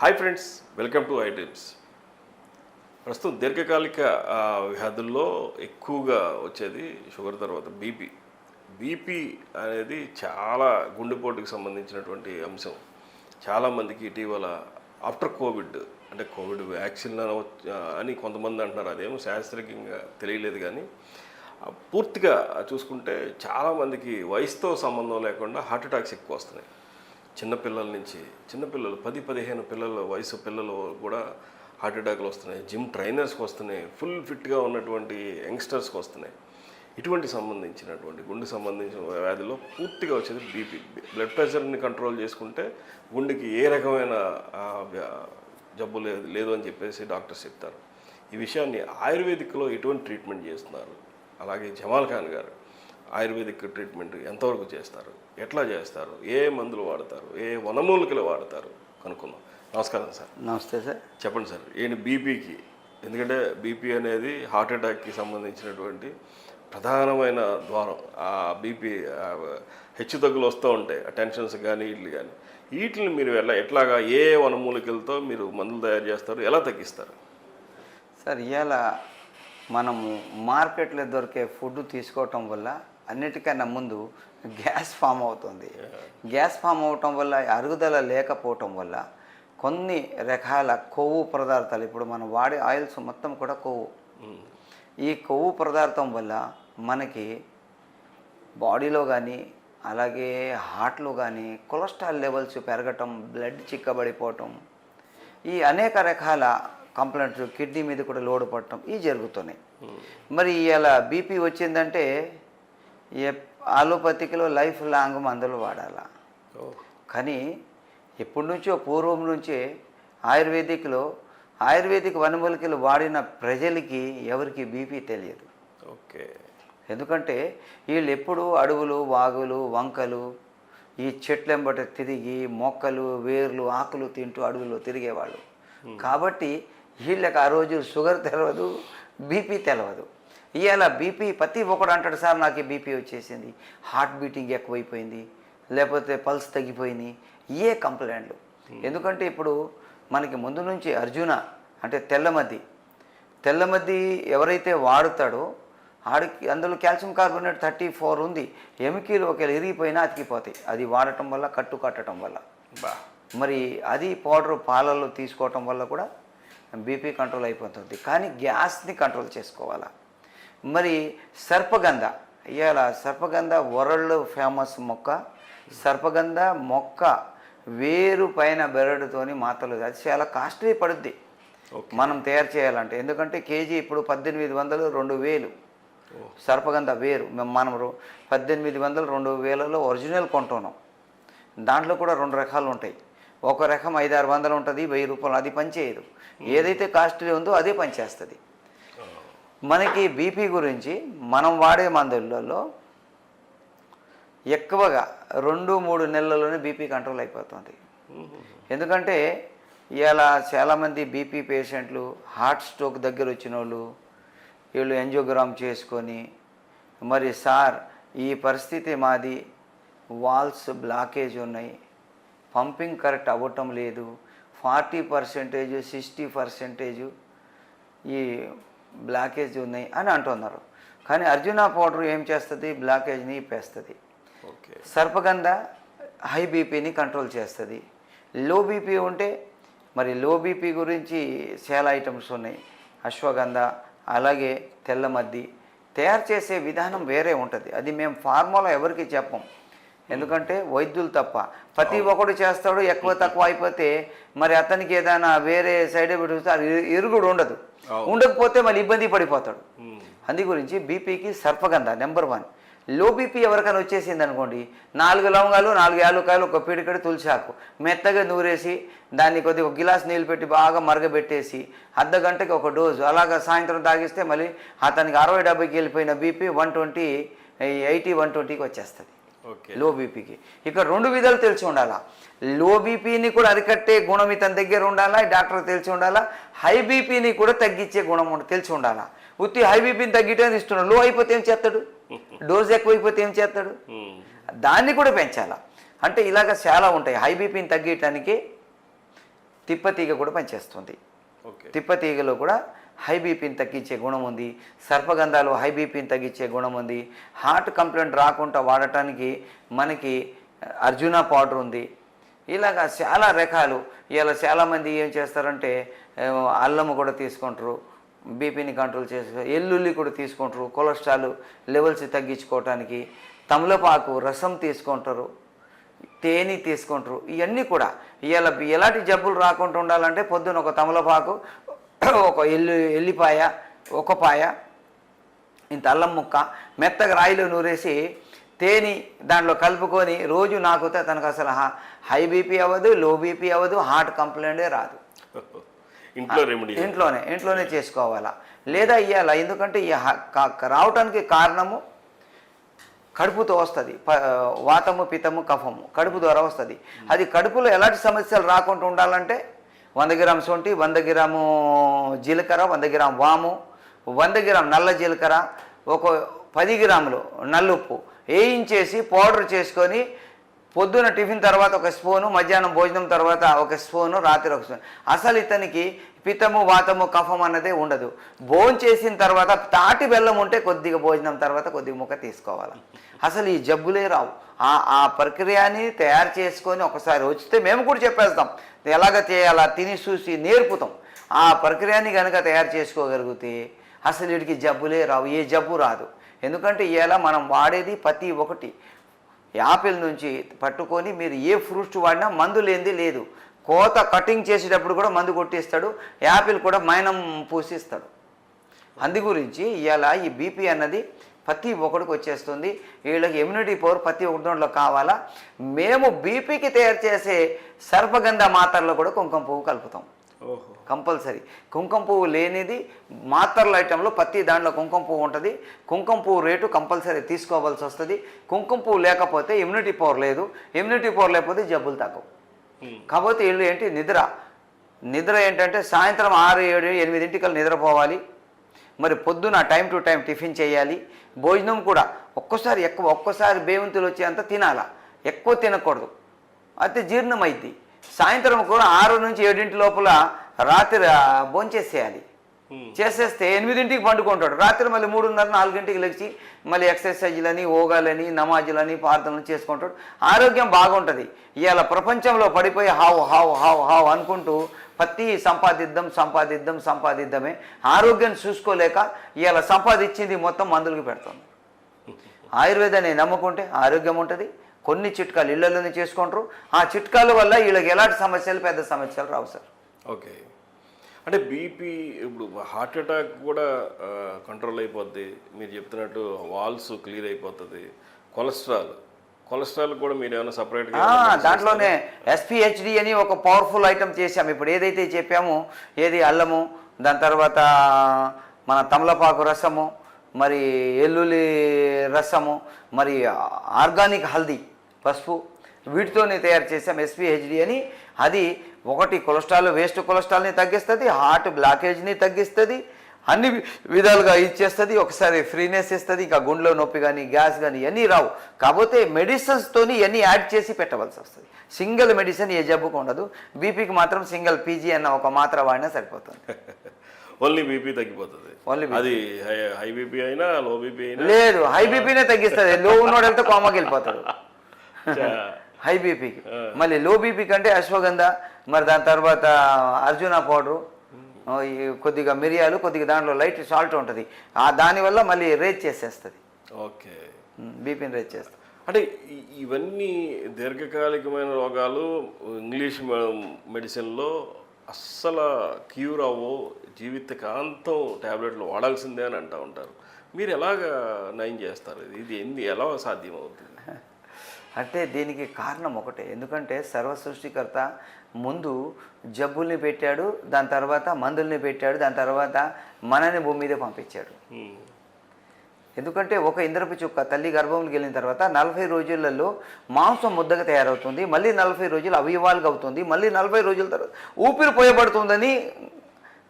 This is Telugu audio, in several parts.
Hi friends, welcome to iDreams. ప్రస్తుతం దీర్ఘకాలిక వ్యాధుల్లో ఎక్కువగా వచ్చేది షుగర్ తర్వాత బీపీ అనేది చాలా గుండెపోటుకి సంబంధించినటువంటి అంశం. చాలామందికి ఇటీవల ఆఫ్టర్ కోవిడ్ అంటే కోవిడ్ వ్యాక్సిన్ అని కొంతమంది అంటున్నారు. అదేమో శాస్త్రీయంగా తెలియలేదు, కానీ పూర్తిగా చూసుకుంటే చాలామందికి వయసుతో సంబంధం లేకుండా హార్ట్ అటాక్స్ ఎక్కువ వస్తున్నాయి. చిన్నపిల్లలు 10-15 పిల్లల వయసు పిల్లలు కూడా హార్ట్ అటాక్లు వస్తున్నాయి. జిమ్ ట్రైనర్స్కి వస్తున్నాయి, ఫుల్ ఫిట్గా ఉన్నటువంటి యంగ్స్టర్స్కి వస్తున్నాయి. ఇటువంటి సంబంధించినటువంటి గుండె సంబంధించిన వ్యాధిలో పూర్తిగా వచ్చేది బీపీ. బ్లడ్ ప్రెషర్ని కంట్రోల్ చేసుకుంటే గుండెకి ఏ రకమైన జబ్బు లేదు అని చెప్పేసి డాక్టర్స్ చెప్తారు. ఈ విషయాన్ని ఆయుర్వేదిక్లో ఎటువంటి ట్రీట్మెంట్ చేస్తున్నారు, అలాగే జమాల్ ఖాన్ గారు ఆయుర్వేదిక్ ట్రీట్మెంట్ ఎంతవరకు చేస్తారు, ఎట్లా చేస్తారు, ఏ మందులు వాడతారు, ఏ వనమూలికలు వాడతారు కనుక్కుందాం. నమస్కారం సార్. నమస్తే సార్. చెప్పండి సార్, ఏంటి బీపీకి? ఎందుకంటే బీపీ అనేది హార్ట్ అటాక్కి సంబంధించినటువంటి ప్రధానమైన ద్వారం. ఆ బీపీ హెచ్చు తగ్గులు వస్తూ ఉంటాయి, టెన్షన్స్ కానీ వీటిని కానీ. వీటిని మీరు ఎట్లాగా ఏ వనమూలికలతో మీరు మందులు తయారు చేస్తారు, ఎలా తగ్గిస్తారు? సార్, ఇవాళ మనము మార్కెట్లో దొరికే ఫుడ్ తీసుకోవటం వల్ల అన్నిటికన్నా ముందు గ్యాస్ ఫామ్ అవుతుంది. గ్యాస్ ఫామ్ అవటం వల్ల అరుగుదల లేకపోవటం వల్ల కొన్ని రకాల కొవ్వు పదార్థాలు, ఇప్పుడు మనం వాడే ఆయిల్స్ మొత్తం కూడా కొవ్వు. ఈ కొవ్వు పదార్థం వల్ల మనకి బాడీలో కానీ అలాగే హార్ట్లో కానీ కొలెస్ట్రాల్ లెవెల్స్ పెరగటం, బ్లడ్ చిక్కబడిపోవటం, ఈ అనేక రకాల కంప్లైంట్స్, కిడ్నీ మీద కూడా లోడ్ పడటం ఇవి జరుగుతున్నాయి. మరి ఇలా బీపీ వచ్చిందంటే ఆలోపతికిలో లైఫ్ లాంగ్ మందులు వాడాలా. కానీ ఎప్పటి నుంచో పూర్వం నుంచే ఆయుర్వేదిక్ వనమూలికలు వాడిన ప్రజలకి ఎవరికి బీపీ తెలియదు. ఓకే. ఎందుకంటే వీళ్ళు ఎప్పుడు అడవులు, వాగులు, వంకలు, ఈ చెట్లెంబట తిరిగి మొక్కలు, వేర్లు, ఆకులు తింటూ అడవుల్లో తిరిగేవాళ్ళు. కాబట్టి వీళ్ళకి ఆ రోజు షుగర్ తెలియదు, బీపీ తెలియదు. ఇవాళ బీపీ ప్రతి ఒక్కడు అంటాడు, సార్ నాకు బీపీ వచ్చేసింది, హార్ట్ బీటింగ్ ఎక్కువైపోయింది, లేకపోతే పల్స్ తగ్గిపోయింది, ఏ కంప్లైంట్లు. ఎందుకంటే ఇప్పుడు మనకి ముందు నుంచి అర్జున అంటే తెల్లమద్ది ఎవరైతే వాడుతాడో ఆడికి అందులో కాల్షియం కార్బోనేట్ 34 ఉంది. ఎముకలు ఒకవేళ ఇరిగిపోయినా అతికిపోతాయి, అది వాడటం వల్ల, కట్టడం వల్ల. మరి అది పౌడర్ పాలల్లో తీసుకోవటం వల్ల కూడా బీపీ కంట్రోల్ అయిపోతుంది. కానీ గ్యాస్ని కంట్రోల్ చేసుకోవాలా. మరి సర్పగంధ వరల్డ్ ఫేమస్ మొక్క. సర్పగంధ మొక్క వేరు పైన బెరడుతోని మాతలు, అది చాలా కాస్ట్లీ పడుద్ది మనం తయారు చేయాలంటే. ఎందుకంటే కేజీ ఇప్పుడు 1800, 2000 సర్పగంధ వేరు. మనం 1800, 2000లో ఒరిజినల్ కొంటున్నాం. దాంట్లో కూడా 2 రకాలు ఉంటాయి. ఒక రకం 500-600 ఉంటుంది, 1000 రూపాయలు, అది పనిచేయదు. ఏదైతే కాస్ట్లీ ఉందో అదే పనిచేస్తుంది. మనకి బీపీ గురించి మనం వాడే మందులలో ఎక్కువగా 2-3 నెలల్లోనే బీపీ కంట్రోల్ అయిపోతుంది. ఎందుకంటే ఇలా చాలామంది బీపీ పేషెంట్లు హార్ట్ స్ట్రోక్ దగ్గర వచ్చిన వాళ్ళు వీళ్ళు యాంజియోగ్రామ్ చేసుకొని, మరి సార్ ఈ పరిస్థితి మాది, వాల్స్ బ్లాకేజ్ ఉన్నాయి, పంపింగ్ కరెక్ట్ అవ్వటం లేదు, 40%, 60% ఈ బ్లాకేజ్ ఉన్నాయి అని అంటున్నారు. కానీ అర్జున పౌడర్ ఏం చేస్తుంది, బ్లాకేజ్ని ఇప్పేస్తుంది. సర్పగంధ హై బీపీని కంట్రోల్ చేస్తుంది. లో బీపీ ఉంటే మరి లో బీపీ గురించి చాలా ఐటమ్స్ ఉన్నాయి. అశ్వగంధ అలాగే తెల్లమద్ది తయారు చేసే విధానం వేరే ఉంటుంది. అది మేము ఫార్ములా ఎవరికి చెప్పం, ఎందుకంటే వైద్యులు తప్ప. ప్రతి ఒక్కడు చేస్తాడు, ఎక్కువ తక్కువ అయిపోతే మరి అతనికి ఏదైనా వేరే సైడ్ ఎఫెక్ట్ ఇరుగుడు ఉండకపోతే మళ్ళీ ఇబ్బంది పడిపోతాడు. అందు గురించి బీపీకి సర్పగంధ నెంబర్ 1. లో బీపీ ఎవరికైనా వచ్చేసింది అనుకోండి, 4 లవంగాలు, 4 యాలక్కాయలు, ఒక పిడికడి తులసాకు మెత్తగా నూరేసి దాన్ని కొద్దిగా 1 గిలాస్ నీళ్ళు పెట్టి బాగా మరగబెట్టేసి అర్ధ గంటకి 1 డోసు అలాగా సాయంత్రం తాగిస్తే మళ్ళీ అతనికి 60-70కి వెళ్ళిపోయిన బీపీ 120, 80, 120కి వచ్చేస్తుంది లో బీపీకి. ఇక్కడ 2 విధాలు తెలిసి ఉండాలా. లో బీపీని కూడా అరికట్టే గుణం ఇతని దగ్గర ఉండాలా, డాక్టర్ తెలిసి ఉండాలా. హై బీపీని కూడా తగ్గించే గుణం తెలిసి ఉండాలా. ఉత్తి హై బీపీని తగ్గిటని ఇస్తున్నాడు, లో అయిపోతే ఏం చేస్తాడు, డోస్ ఎక్కువైపోతే ఏం చేస్తాడు, దాన్ని కూడా పెంచాలా. అంటే ఇలాగ చాలా ఉంటాయి. హై బీపీని తగ్గించడానికి తిప్పతీగ కూడా పనిచేస్తుంది. ఓకే. తిప్పతీగలో కూడా హై బీపీని తగ్గించే గుణం ఉంది. సర్పగంధాలు హై బీపీని తగ్గించే గుణం ఉంది. హార్ట్ కంప్లైంట్ రాకుండా వాడటానికి మనకి అర్జున పౌడర్ ఉంది. ఇలాగా చాలా రకాలు. ఇలా చాలామంది ఏం చేస్తారంటే అల్లము కూడా తీసుకుంటారు, బీపీని కంట్రోల్ చేసి. ఎల్లుల్లి కూడా తీసుకుంటారు కొలెస్ట్రాల్ లెవెల్స్ తగ్గించుకోవటానికి. తమలపాకు రసం తీసుకుంటారు, తేనె తీసుకుంటారు. ఇవన్నీ కూడా ఎలాంటి జబ్బులు రాకుండా ఉండాలంటే పొద్దున ఒక తమలపాకు, ఒక ఎల్లిపాయ, ఒక పాయ, ఇంత అల్లం ముక్క మెత్తగా రాయిలో నూరేసి తేనె దాంట్లో కలుపుకొని రోజు నాకుతే తనకు అసలు హై బీపీ అవ్వదు, లో బీపీ అవ్వదు, హార్ట్ కంప్లైంటే రాదు. ఇంట్లోనే చేసుకోవాలా. లేదా ఇవ్వాల. ఎందుకంటే రావటానికి కారణము కడుపుతో వస్తుంది. వాతము, పితము, కఫము కడుపు ద్వారా వస్తుంది. అది కడుపులో ఎలాంటి సమస్యలు రాకుండా ఉండాలంటే 100 గ్రాము శొంఠి, 100 గ్రాము జీలకర్ర, 100 గ్రాము వాము, 100 గ్రాము నల్ల జీలకర్ర, ఒక 10 గ్రాములు నల్లుప్పు వేయించేసి పౌడర్ చేసుకొని పొద్దున టిఫిన్ తర్వాత ఒక స్పూను, మధ్యాహ్నం భోజనం తర్వాత ఒక స్పూను, రాత్రి ఒక స్పూన్. అసలు ఇతనికి పితము, వాతము, కఫం అన్నదే ఉండదు. భోజనం చేసిన తర్వాత తాటి బెల్లం ఉంటే కొద్దిగా భోజనం తర్వాత కొద్దిగా ముక్క తీసుకోవాలి. అసలు ఈ జబ్బులే రావు. ఆ ప్రక్రియని తయారు చేసుకొని ఒకసారి వచ్చితే మేము కూడా చెప్పేస్తాం ఎలాగ చేయాలా, తిని చూసి నేర్పుతాం. ఆ ప్రక్రియని కనుక తయారు చేసుకోగలిగితే అసలు వీడికి జబ్బులే రావు, ఏ జబ్బు రాదు. ఎందుకంటే ఇలా మనం వాడేది ప్రతి ఒక్కటి యాపిల్ నుంచి పట్టుకొని మీరు ఏ ఫ్రూట్స్ వాడినా మందు లేనిది లేదు. కోత కటింగ్ చేసేటప్పుడు కూడా మందు కొట్టిస్తాడు. యాపిల్ కూడా మైనం పూసిస్తాడు. అందు గురించి ఇవాళ ఈ బీపీ అన్నది ప్రతి ఒక్కడికి వచ్చేస్తుంది. వీళ్ళకి ఇమ్యూనిటీ పవర్ ప్రతి ఒక్కటి దాంట్లో కావాలా. మేము బీపీకి తయారు చేసే సర్పగంధ మాత్రలో కూడా కుంకుమ పువ్వు కలుపుతాం కంపల్సరీ. కుంకుమ పువ్వు లేనిది మాత్రల ఐటెంలో ప్రతి దాంట్లో కుంకుమ పువ్వు ఉంటుంది. కుంకుమ పువ్వు రేటు కంపల్సరీ తీసుకోవాల్సి వస్తుంది. కుంకుమ పువ్వు లేకపోతే ఇమ్యూనిటీ పవర్ లేదు, ఇమ్యూనిటీ పవర్ లేకపోతే జబ్బులు తగ్గవు. కాకపోతే వీళ్ళు ఏంటి నిద్ర ఏంటంటే సాయంత్రం 6, 7, 8 నిద్రపోవాలి. మరి పొద్దున టైం టు టైం టిఫిన్ చేయాలి. భోజనం కూడా ఒక్కసారి బేవంతులు వచ్చేంత తినాలా, ఎక్కువ తినకూడదు, అయితే జీర్ణమైద్ది. సాయంత్రం కూడా 6 నుంచి 7 లోపల రాత్రి భోంచేసేయాలి. చేసేస్తే 8 పండుకుంటాడు. రాత్రి మళ్ళీ 3:30, 4 లేచి మళ్ళీ ఎక్సర్సైజ్లని, యోగాలని, నమాజులని, ప్రార్థనలు చేసుకుంటాడు. ఆరోగ్యం బాగుంటుంది. ఇవాళ ప్రపంచంలో పడిపోయి హావ్ అనుకుంటూ ప్రతి సంపాదిద్దామే ఆరోగ్యాన్ని చూసుకోలేక ఇవాళ సంపాదించింది మొత్తం మందులకు పెడుతుంది. ఆయుర్వేదాన్ని నమ్ముకుంటే ఆరోగ్యం ఉంటుంది. కొన్ని చిట్కాలు ఇళ్లలోనే చేసుకుంటారు. ఆ చిట్కాల వల్ల వీళ్ళకి ఎలాంటి పెద్ద సమస్యలు రావు సార్. ఓకే. అంటే బీపీ ఇప్పుడు హార్ట్ అటాక్ కూడా కంట్రోల్ అయిపోద్ది మీరు చెప్తున్నట్టు, వాల్స్ క్లియర్ అయిపోతుంది. కొలెస్ట్రాల్ కూడా మీరు ఏమైనా సపరేట్గా దాంట్లోనే SPHD అని ఒక పవర్ఫుల్ ఐటమ్ చేసాము. ఇప్పుడు ఏదైతే చెప్పామో ఏది అల్లము, దాని తర్వాత మన తమలపాకు రసము, మరి ఎల్లుల్లి రసము, మరి ఆర్గానిక్ హల్దీ పసుపు, వీటితోనే తయారు చేసాం SPHD అని. అది ఒకటి వేస్ట్ కొలెస్ట్రాల్ని తగ్గిస్తుంది, హార్ట్ బ్లాకేజ్ని తగ్గిస్తుంది, అన్ని విధాలుగా ఇచ్చేస్తుంది. ఒకసారి ఫ్రీనెస్ ఇస్తుంది. ఇంకా గుండెలో నొప్పి కానీ గ్యాస్ కానీ ఇవన్నీ రావు. కాకపోతే మెడిసిన్స్తోని ఇవన్నీ యాడ్ చేసి పెట్టవలసి వస్తుంది. సింగిల్ మెడిసిన్ ఏ జబ్బుకు ఉండదు. బీపీకి మాత్రం సింగిల్ PG అన్న ఒక మాత్ర వాడినా సరిపోతుంది. ఓన్లీ బీపీ తగ్గిపోతుంది. అది హై బీపీ అయినా లో బీపీ అయినా లేదు, హై బీపీనే తగ్గిస్తుంది. లో ఉన్నోడు వెళ్తే కోమాకి వెళ్ళిపోతాడు హై బీపీకి. మళ్ళీ లో బీపీ కంటే అశ్వగంధ, మరి దాని తర్వాత అర్జున పౌడరు, కొద్దిగా మిరియాలు, కొద్దిగా దాంట్లో లైట్ సాల్ట్ ఉంటుంది. దానివల్ల మళ్ళీ రేజ్ చేసేస్తుంది. ఓకే, బీపీని రేజ్ చేస్తుంది. అంటే ఇవన్నీ దీర్ఘకాలికమైన రోగాలు ఇంగ్లీష్ మెడిసిన్లో అస్సలు క్యూర్ అవ్వో, జీవితకాంతం ట్యాబ్లెట్లు వాడాల్సిందే అని అంటూ ఉంటారు. మీరు ఎలాగ నయం చేస్తారు? ఇది ఎలా సాధ్యం అవుతుంది? అంటే దీనికి కారణం ఒకటే. ఎందుకంటే సర్వసృష్టికర్త ముందు జబ్బుల్ని పెట్టాడు, దాని తర్వాత మందుల్ని పెట్టాడు, దాని తర్వాత మనని భూమి మీద పంపించాడు. ఎందుకంటే ఒక ఇంద్రపు చుక్క తల్లి గర్భంలోకి వెళ్ళిన తర్వాత 40 రోజులలో మాంసం ముద్దగా తయారవుతుంది. మళ్ళీ 40 రోజులు అవయవాలుగా అవుతుంది. మళ్ళీ 40 రోజుల తర్వాత ఊపిరి పోయబడుతుందని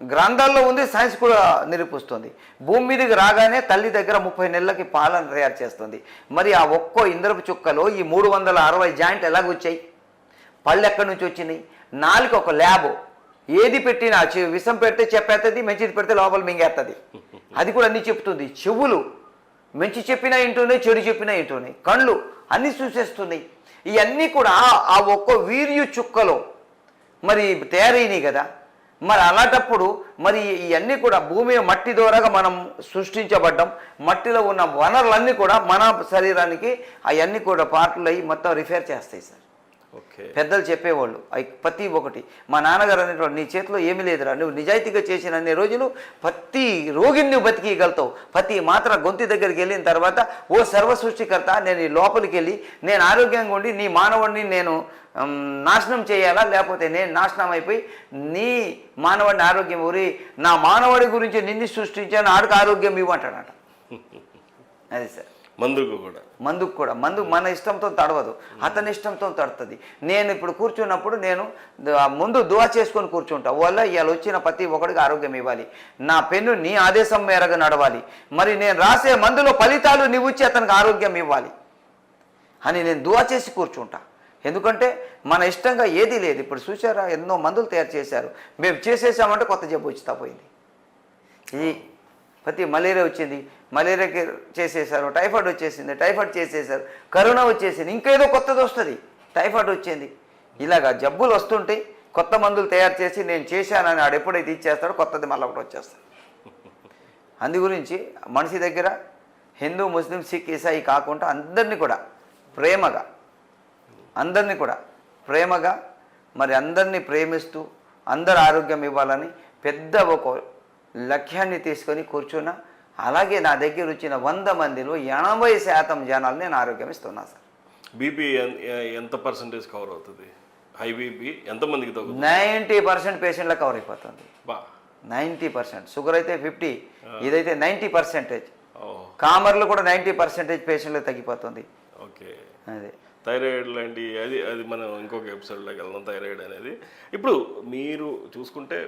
గ్రంథాల్లో ఉంది. సైన్స్ కూడా నిరూపిస్తుంది. భూమి మీదకి రాగానే తల్లి దగ్గర 30 నెలలకి పాలను తయారు చేస్తుంది. మరి ఆ ఒక్కో ఇంద్రపు చుక్కలో ఈ 360 జాయింట్లు ఎలాగొచ్చాయి? పళ్ళు ఎక్కడి నుంచి వచ్చినాయి? నాలుగు ఒక ల్యాబ్. ఏది పెట్టినా విషం పెడితే చెప్పేస్తుంది, మంచిది పెడితే లోపల మింగేస్తుంది. అది కూడా అన్నీ చెప్తుంది. చెవులు మంచి చెప్పినా వింటున్నాయి, చెడు చెప్పినా వింటున్నాయి. కళ్ళు అన్నీ చూసేస్తున్నాయి. ఇవన్నీ కూడా ఆ ఒక్క వీర్యు చుక్కలో మరి తయారైనాయి కదా. మరి అలాంటప్పుడు మరి ఇవన్నీ కూడా భూమి మట్టి ద్వారాగా మనం సృష్టించబడ్డం. మట్టిలో ఉన్న వనరులన్నీ కూడా మన శరీరానికి అవన్నీ కూడా పార్ట్లు అయ్యి మొత్తం రిఫేర్ చేస్తాయి సార్. ఓకే. పెద్దలు చెప్పేవాళ్ళు అవి ప్రతి ఒక్కటి. మా నాన్నగారు అనేటువంటి నీ చేతిలో ఏమీ లేదురా, నువ్వు నిజాయితీగా చేసిన అన్ని రోజులు ప్రతి రోగిని నువ్వు బతికిగలుగుతావు. ప్రతి మాత్ర గొంతు దగ్గరికి వెళ్ళిన తర్వాత ఓ సర్వ సృష్టికర్త, నేను ఈ లోపలికి వెళ్ళి నేను ఆరోగ్యంగా ఉండి నీ మానవుడిని నేను నాశనం చేయాలా, లేకపోతే నేను నాశనం అయిపోయి నీ మానవుడిని ఆరోగ్యం ఊరి నా మానవుడి గురించి నిన్ను సృష్టించాను, ఆడికి ఆరోగ్యం ఇవ్వంటాడట. అది సార్. మందుకు కూడా మందు మన ఇష్టంతో తడవదు, అతని ఇష్టంతో తడుతుంది. నేను ఇప్పుడు కూర్చున్నప్పుడు నేను ముందు దువా చేసుకొని కూర్చుంటా. వల్ల ఇవాళ వచ్చిన ప్రతి ఒక్కడికి ఆరోగ్యం ఇవ్వాలి, నా పెన్ను నీ ఆదేశం మేరకు నడవాలి, మరి నేను రాసే మందులో ఫలితాలు నీవు ఇచ్చి అతనికి ఆరోగ్యం ఇవ్వాలి అని నేను దువా చేసి కూర్చుంటా. ఎందుకంటే మన ఇష్టంగా ఏదీ లేదు. ఇప్పుడు చూసారా, ఎన్నో మందులు తయారు చేశారు, మేము చేసేసామంటే కొత్త జబ్బు వచ్చి తప్పోయింది. ఈ ప్రతి మలేరియా వచ్చింది, మలేరియాకి చేసేసారు. టైఫాయిడ్ వచ్చేసింది, టైఫాయిడ్ చేసేసారు. కరోనా వచ్చేసింది, ఇంకేదో కొత్తది వస్తుంది. టైఫాయిడ్ వచ్చింది. ఇలాగా జబ్బులు వస్తుంటే కొత్త మందులు తయారు చేసి నేను చేశానని ఆడు ఎప్పుడైతే ఇచ్చేస్తాడో కొత్తది మళ్ళీ ఒకటి వచ్చేస్తాడు. అందు గురించి మనిషి దగ్గర హిందూ, ముస్లిం, సిక్, ఇసాయి కాకుండా అందరినీ కూడా ప్రేమగా మరి అందరినీ ప్రేమిస్తూ అందరు ఆరోగ్యం ఇవ్వాలని పెద్ద ఒక లక్ష్యాన్ని తీసుకొని కూర్చున్నా. అలాగే నా దగ్గర వచ్చిన 100 మందిలో 80% జనాలు నేను ఆరోగ్యం ఇస్తున్నా సార్. బీపీ ఎంత పర్సెంటేజ్ కవర్ అవుతుంది? హై బీపీ ఎంతమందికి తగ్గుతుంది? 90% పేషెంట్లకు కవర్ అయిపోతుంది. 90%. షుగర్ అయితే 50, ఇదైతే 90%. కామర్లు కూడా 90% పేషెంట్లకు తగ్గిపోతుంది. ఓకే. అదే థైరాయిడ్ లాంటి అది మనం ఇంకొక ఎపిసోడ్లోకి వెళ్దాం. థైరాయిడ్ అనేది ఇప్పుడు మీరు చూసుకుంటే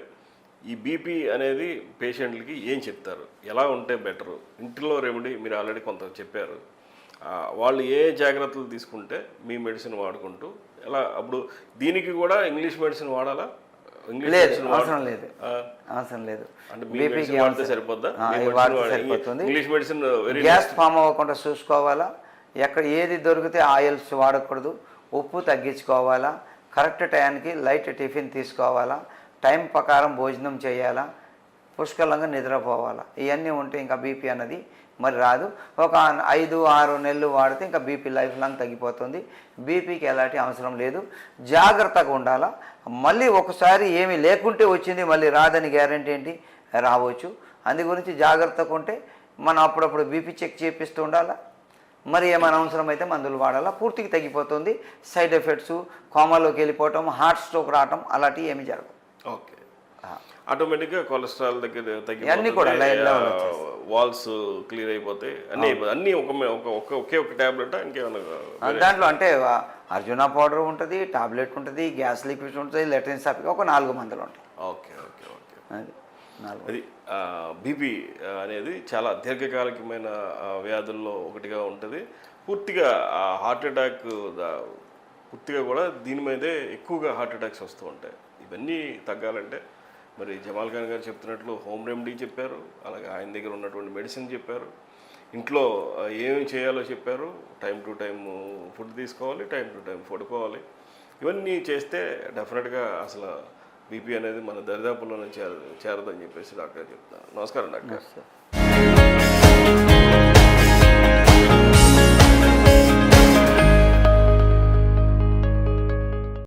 ఈ బీపీ అనేది పేషెంట్లకి ఏం చెప్తారు, ఎలా ఉంటే బెటరు? ఇంట్లో రెమెడీ మీరు ఆల్రెడీ కొంత చెప్పారు. వాళ్ళు ఏ జాగ్రత్తలు తీసుకుంటే మీ మెడిసిన్ వాడుకుంటూ ఎలా? అప్పుడు దీనికి కూడా ఇంగ్లీష్ మెడిసిన్ వాడాలా? అవసరం లేదు. అంటే బీపీకి వాడితే సరిపోద్దా? సరిపోతుంది. ఇంగ్లీష్ మెడిసిన్ గ్యాస్ ఫామ్ అవ్వకుండా చూసుకోవాలా. ఎక్కడ ఏది దొరికితే ఆయిల్స్ వాడకూడదు. ఉప్పు తగ్గించుకోవాలా. కరెక్ట్ టైంకి లైట్ టిఫిన్ తీసుకోవాలా. టైం ప్రకారం భోజనం చేయాలా. పుష్కలంగా నిద్రపోవాలా. ఇవన్నీ ఉంటే ఇంకా బీపీ అన్నది మరి రాదు. ఒక 5-6 నెలలు వాడితే ఇంకా బీపీ లైఫ్ లాంగ్ తగ్గిపోతుంది. బీపీకి ఎలాంటి అవసరం లేదు. జాగ్రత్తగా ఉండాలా. మళ్ళీ ఒకసారి ఏమీ లేకుంటే వచ్చింది, మళ్ళీ రాదని గ్యారెంటీ ఏంటి? రావచ్చు. అందు గురించి జాగ్రత్తగా ఉంటే మనం అప్పుడప్పుడు బీపీ చెక్ చేపిస్తూ ఉండాలా. మరి ఏమైనా అవసరం అయితే మందులు వాడాలా. పూర్తిగా తగ్గిపోతుంది. సైడ్ ఎఫెక్ట్స్, కోమాలోకి వెళ్ళిపోవటం, హార్ట్ స్ట్రోక్ రావటం అలాంటివి ఏమీ జరగవు. ఓకే. ఆటోమేటిక్గా కొలెస్ట్రాల్ దగ్గర అన్నీ కూడా వాల్స్ క్లియర్ అయిపోతాయి. అన్నీ ఒకే ఒక టాబ్లెట్ ఇంకేమన్నా దాంట్లో అంటే అర్జునా పౌడర్ ఉంటుంది, టాబ్లెట్ ఉంటుంది, గ్యాస్ లిక్విడ్ ఉంటుంది, లెట్రిన్ సాఫిక్ ఒక 4 మందులు ఉంటాయి. ఓకే. అది బీపీ అనేది చాలా దీర్ఘకాలికమైన వ్యాధుల్లో ఒకటిగా ఉంటుంది. పూర్తిగా హార్ట్ అటాక్ పూర్తిగా కూడా దీని మీదే ఎక్కువగా హార్ట్ అటాక్స్ వస్తూ ఉంటాయి. ఇవన్నీ తగ్గాలంటే మరి జమాల్ ఖాన్ గారు చెప్తున్నట్లు హోమ్ రెమెడీ చెప్పారు, అలాగే ఆయన దగ్గర ఉన్నటువంటి మెడిసిన్ చెప్పారు, ఇంట్లో ఏమి చేయాలో చెప్పారు. టైం టు టైం ఫుడ్ తీసుకోవాలి, టైం టు టైం పడుకోవాలి. ఇవన్నీ చేస్తే డెఫినెట్గా అసలు బీపీ అనేది మన దరిదాపుల్లోనే చేరదని చెప్పేసి డాక్టర్ చెప్తాను. నమస్కారం డాక్టర్.